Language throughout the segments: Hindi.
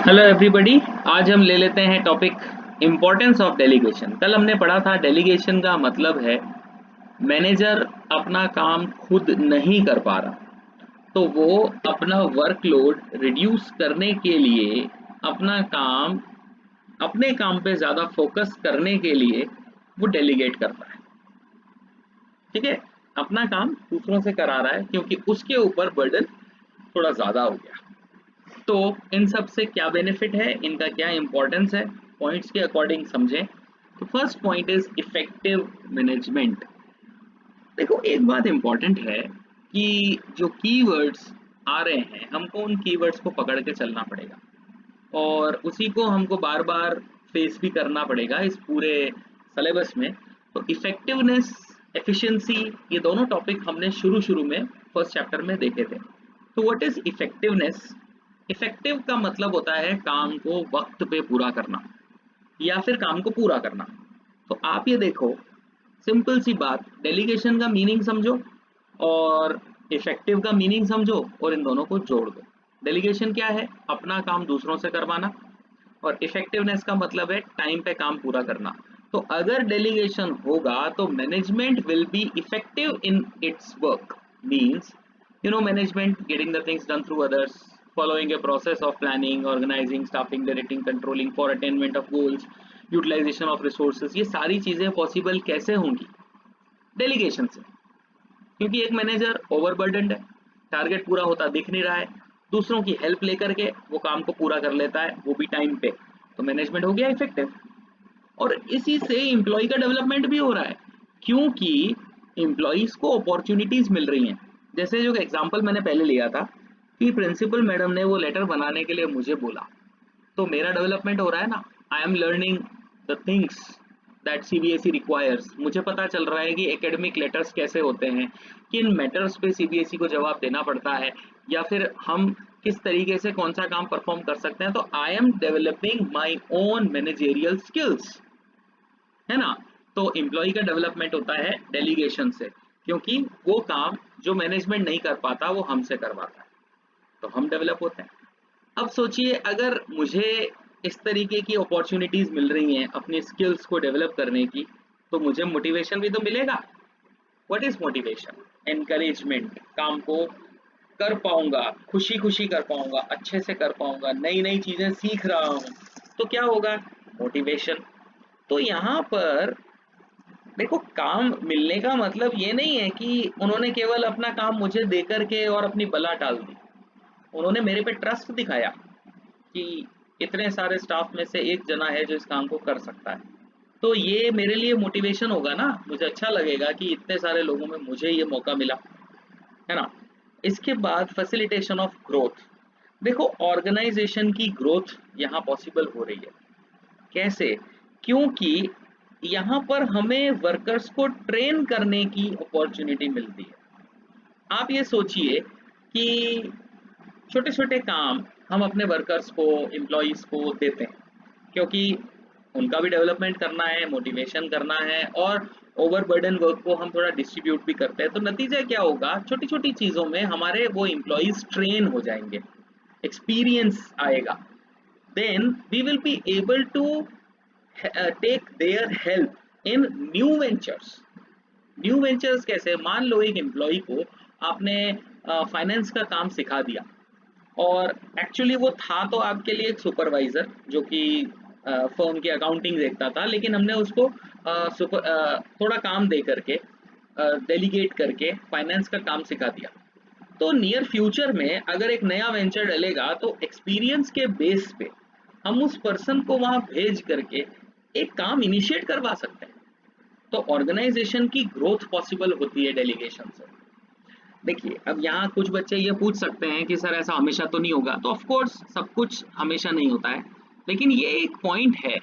Hello everybody. आज हम ले लेते हैं टॉपिक इम्पोर्टेंस ऑफ डेलीगेशन। कल हमने पढ़ा था डेलीगेशन का मतलब है मैनेजर अपना काम खुद नहीं कर पा रहा तो वो अपना वर्कलोड रिड्यूस करने के लिए अपने काम पे ज़्यादा फोकस करने के लिए वो डेलीगेट करता है। ठीक है, अपना काम दूसरों से करा रहा है क्योंकि उसके ऊपर बर्डन थोड़ा ज़्यादा हो गया। तो इन सब से क्या बेनिफिट है, इनका क्या इंपॉर्टेंस है, पॉइंट्स के अकॉर्डिंग समझें। तो first point is effective management. देखो, एक बात इंपॉर्टेंट है कि जो कीवर्ड्स आ रहे हैं हमको उन कीवर्ड्स को पकड़ के चलना पड़ेगा और उसी को हमको बार बार फेस भी करना पड़ेगा इस पूरे सिलेबस में। तो इफेक्टिवनेस, एफिशिएंसी, ये दोनों टॉपिक हमने शुरू शुरू में फर्स्ट चैप्टर में देखे थे। तो व्हाट इज इफेक्टिवनेस? इफेक्टिव का मतलब होता है काम को वक्त पे पूरा करना या फिर काम को पूरा करना। तो आप ये देखो, सिंपल सी बात, डेलीगेशन का मीनिंग समझो और इफेक्टिव का मीनिंग समझो और इन दोनों को जोड़ दो। डेलीगेशन क्या है? अपना काम दूसरों से करवाना। और इफेक्टिवनेस का मतलब है टाइम पे काम पूरा करना। तो अगर डेलीगेशन होगा तो management will be effective in its work. Means management getting the things done through others, following a process of planning, organizing, staffing, directing, controlling for attainment of goals, utilization of resources। ये सारी चीजें पॉसिबल कैसे होंगी? डेलीगेशन से। क्योंकि एक मैनेजर ओवरबर्डनड है, टारगेट पूरा होता दिख नहीं रहा है, दूसरों की हेल्प लेकर के वो काम को पूरा कर लेता है, वो भी टाइम पे। तो मैनेजमेंट हो गया इफेक्टिव। और इसी से एम्प्लॉय का डेवलपमेंट भी हो रहा है क्योंकि एम्प्लॉयज को अपॉर्चुनिटीज मिल रही हैं। जैसे जो एग्जांपल मैंने पहले लिया था कि प्रिंसिपल मैडम ने वो लेटर बनाने के लिए मुझे बोला, तो मेरा डेवलपमेंट हो रहा है ना। I am learning the things that CBSE requires. मुझे पता चल रहा है कि एकेडमिक लेटर्स कैसे होते हैं, किन मैटर्स पे सीबीएसई को जवाब देना पड़ता है, या फिर हम किस तरीके से कौन सा काम परफॉर्म कर सकते हैं। तो I am developing my own managerial skills, है ना। तो एम्प्लॉय का डेवलपमेंट होता है डेलीगेशन से, क्योंकि वो काम जो मैनेजमेंट नहीं कर पाता वो हमसे करवाता है, तो हम डेवलप होते हैं। अब सोचिए, अगर मुझे इस तरीके की अपॉर्चुनिटीज मिल रही हैं अपनी स्किल्स को डेवलप करने की, तो मुझे मोटिवेशन भी तो मिलेगा। What is motivation? एनकरेजमेंट। काम को कर पाऊंगा, खुशी खुशी कर पाऊंगा, अच्छे से कर पाऊंगा, नई नई चीजें सीख रहा हूं, तो क्या होगा? मोटिवेशन। तो यहाँ पर देखो, काम मिलने का मतलब ये नहीं है कि उन्होंने केवल अपना काम मुझे दे करके और अपनी बला टाल दी। उन्होंने मेरे पे ट्रस्ट दिखाया कि इतने सारे स्टाफ में से एक जना है जो इस काम को कर सकता है। तो ये मेरे लिए मोटिवेशन होगा ना, मुझे अच्छा लगेगा कि इतने सारे लोगों में मुझे ये मौका मिला, है ना। इसके बाद फैसिलिटेशन ऑफ ग्रोथ। देखो, ऑर्गेनाइजेशन की ग्रोथ यहाँ पॉसिबल हो रही है। कैसे? क्योंकि यहाँ पर हमें वर्कर्स को ट्रेन करने की अपॉर्चुनिटी मिलती है। आप ये सोचिए कि छोटे छोटे काम हम अपने वर्कर्स को, एम्प्लॉयज को देते हैं क्योंकि उनका भी डेवलपमेंट करना है, मोटिवेशन करना है, और ओवरबर्डन वर्क को हम थोड़ा डिस्ट्रीब्यूट भी करते हैं। तो नतीजा क्या होगा? छोटी छोटी चीज़ों में हमारे वो एम्प्लॉयज ट्रेन हो जाएंगे, एक्सपीरियंस आएगा। Then we will be able to take their help in new ventures. New ventures कैसे? मान लो एक एम्प्लॉय को आपने फाइनेंस का काम सिखा दिया और एक्चुअली वो था तो आपके लिए एक सुपरवाइजर जो कि फर्म की अकाउंटिंग देखता था, लेकिन हमने उसको थोड़ा काम दे करके, डेलीगेट करके फाइनेंस का काम सिखा दिया। तो नियर फ्यूचर में अगर एक नया वेंचर डलेगा तो एक्सपीरियंस के बेस पे हम उस पर्सन को वहां भेज करके एक काम इनिशिएट करवा सकते हैं। तो ऑर्गेनाइजेशन की ग्रोथ पॉसिबल होती है डेलीगेशन से। देखिए, अब यहाँ कुछ बच्चे ये पूछ सकते हैं कि सर ऐसा हमेशा तो नहीं होगा। तो ऑफ कोर्स सब कुछ हमेशा नहीं होता है, लेकिन ये एक पॉइंट है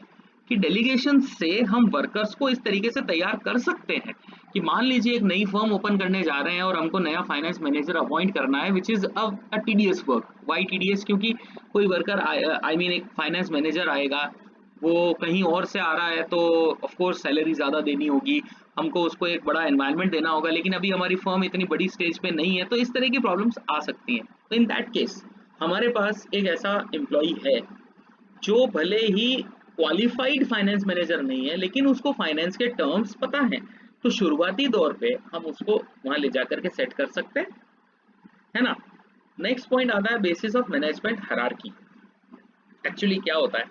कि डेलीगेशन से हम वर्कर्स को इस तरीके से तैयार कर सकते हैं कि मान लीजिए एक नई फर्म ओपन करने जा रहे हैं और हमको नया फाइनेंस मैनेजर अपॉइंट करना है, which is a TDS work. Why TDS? क्योंकि कोई वर्कर आई मीन एक फाइनेंस मैनेजर आएगा, वो कहीं और से आ रहा है, तो ऑफ कोर्स सैलरी ज़्यादा देनी होगी, हमको उसको एक बड़ा एनवायरनमेंट देना होगा, लेकिन अभी हमारी फर्म इतनी बड़ी स्टेज पे नहीं है, तो इस तरह की प्रॉब्लम्स आ सकती हैं। तो इन दैट केस हमारे पास एक ऐसा एम्प्लॉय है जो भले ही क्वालिफाइड फाइनेंस मैनेजर नहीं है लेकिन उसको फाइनेंस के टर्म्स पता हैं, तो शुरुआती दौर पे हम उसको वहां ले जाकर के सेट कर सकते हैं, है ना। नेक्स्ट पॉइंट आता है basis of management hierarchy. Actually क्या होता है,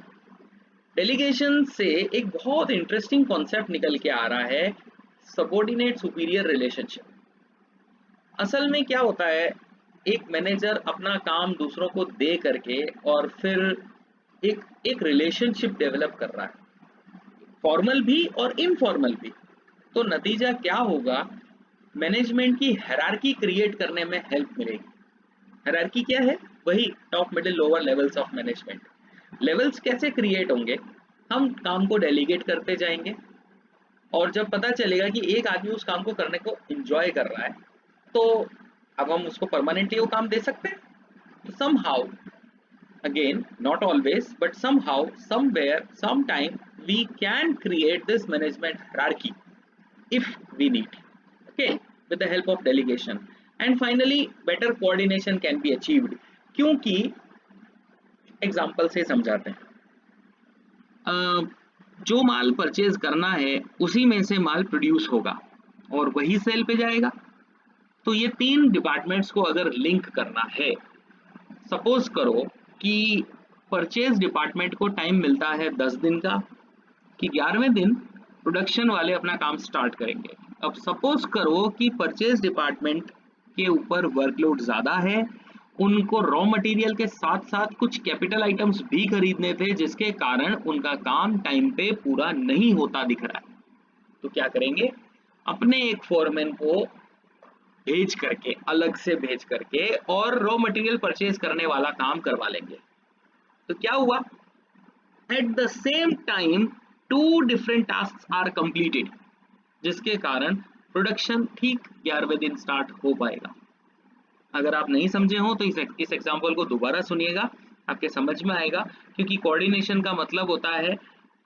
डेलीगेशन से एक बहुत इंटरेस्टिंग कॉन्सेप्ट निकल के आ रहा है, सबॉर्डिनेट सुपीरियर रिलेशनशिप। असल में क्या होता है, एक मैनेजर अपना काम दूसरों को दे करके और फिर एक एक रिलेशनशिप डेवलप कर रहा है, फॉर्मल भी और इनफॉर्मल भी। तो नतीजा क्या होगा, मैनेजमेंट की हायरार्की क्रिएट करने में हेल्प मिलेगी। हायरार्की क्या है, वही top middle lower levels of management. Levels कैसे क्रिएट होंगे, हम काम को डेलीगेट करते जाएंगे और जब पता चलेगा कि एक आदमी उस काम को करने को एंजॉय कर रहा है, तो अब हम उसको परमानेंटली वो काम दे सकते हैं। तो somehow, again not always but somehow somewhere sometime we can create this management hierarchy if we need, okay, with the help of delegation. And finally better coordination can be achieved, क्योंकि एग्जाम्पल से समझाते हैं। जो माल परचेज करना है उसी में से माल प्रोड्यूस होगा और वही सेल पे जाएगा। तो ये तीन डिपार्टमेंट्स को अगर लिंक करना है, सपोज करो कि परचेज डिपार्टमेंट को टाइम मिलता है 10 दिन का, कि 11वें दिन प्रोडक्शन वाले अपना काम स्टार्ट करेंगे। अब सपोज करो कि परचेज डिपार्टमेंट के ऊपर वर्कलोड ज़्यादा है, उनको रॉ मटेरियल के साथ साथ कुछ कैपिटल आइटम्स भी खरीदने थे, जिसके कारण उनका काम टाइम पे पूरा नहीं होता दिख रहा है। तो क्या करेंगे, अपने एक फोरमैन को भेज करके, अलग से भेज करके और रॉ मटेरियल परचेज करने वाला काम करवा लेंगे। तो क्या हुआ, at the same time 2 different task are completed, जिसके कारण प्रोडक्शन ठीक 11वें दिन स्टार्ट हो पाएगा। अगर आप नहीं समझे हो तो इस एग्जांपल को दोबारा सुनिएगा, आपके समझ में आएगा। क्योंकि कोऑर्डिनेशन का मतलब होता है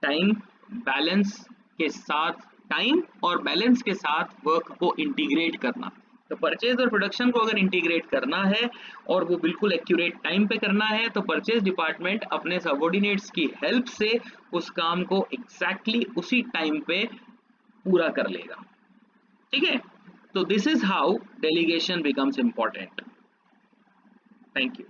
टाइम बैलेंस के साथ, टाइम और बैलेंस के साथ वर्क को इंटीग्रेट करना। तो परचेज और प्रोडक्शन को अगर इंटीग्रेट करना है और वो बिल्कुल एक्यूरेट टाइम पे करना है, तो परचेज डिपार्टमेंट अपने सबऑर्डिनेट्स की हेल्प से उस काम को एग्जैक्टली उसी टाइम पे पूरा कर लेगा। ठीक है, तो this is how delegation becomes important. Thank you.